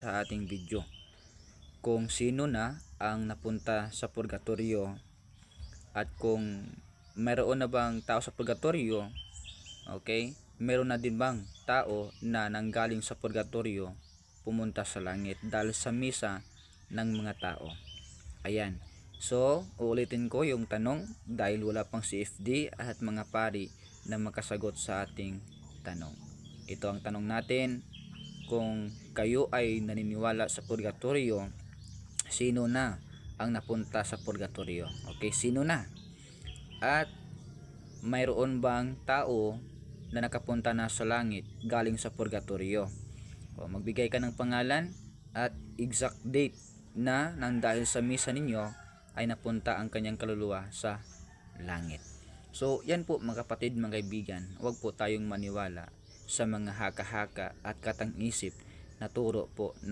sa ating video kung sino na ang napunta sa purgatorio at kung mayroon na bang tao sa purgatorio. Okay, meron na din bang tao na nanggaling sa purgatorio pumunta sa langit dahil sa misa ng mga tao. Ayan, so uulitin ko yung tanong dahil wala pang CFD at mga pari na makasagot sa ating tanong. Ito ang tanong natin: kung kayo ay naniniwala sa purgatorio, sino na ang napunta sa purgatorio? Okay, sino na? At mayroon bang tao na nakapunta na sa langit galing sa purgatorio? O, magbigay ka ng pangalan at exact date na nang dahil sa misa ninyo ay napunta ang kanyang kaluluwa sa langit. So yan po mga kapatid, mga kaibigan, huwag po tayong maniwala sa mga haka-haka at katang-isip na turo po